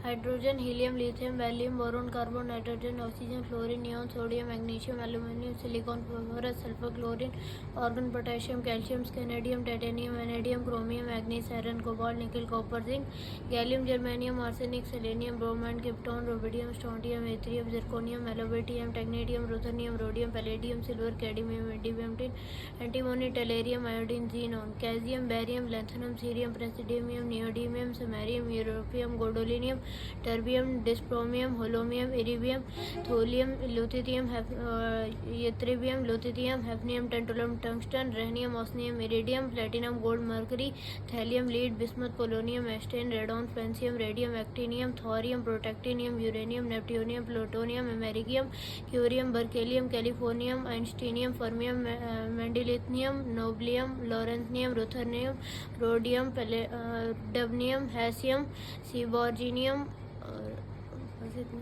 hydrogen, helium, lithium, beryllium, boron, carbon, nitrogen, oxygen, fluorine, neon, sodium, magnesium, aluminium, silicon, phosphorus, sulphur, chlorine, argon, potassium, calcium, scandium, titanium, vanadium, chromium, manganese, iron, cobalt, nickel, copper, zinc, gallium, germanium, arsenic, selenium, bromide, krypton, rubidium, strontium, yttrium, zirconium, molybdenum, technetium, ruthenium, rhodium, palladium, silver, cadmium, indium, tin, antimony, tellurium, iodine, xenon, calcium, barium, lanthanum, cerium, praseodymium, neodymium, samarium, europium, gadolinium, terbium, dysprosium, holmium, erbium, thulium, lutetium, ytterbium, लुथियम, hafnium, tantalum, tungsten, rhenium, osmium, iridium, platinum, gold, mercury, thallium, lead, bismuth, polonium, astatine, radon, francium, radium, actinium, thorium, protactinium, uranium, neptunium, plutonium, americium, curium, berkelium, californium, einsteinium, fermium, mendelevium, nobelium, lawrencium, ruthenium, rhodium, dubnium, hassium, seaborgium और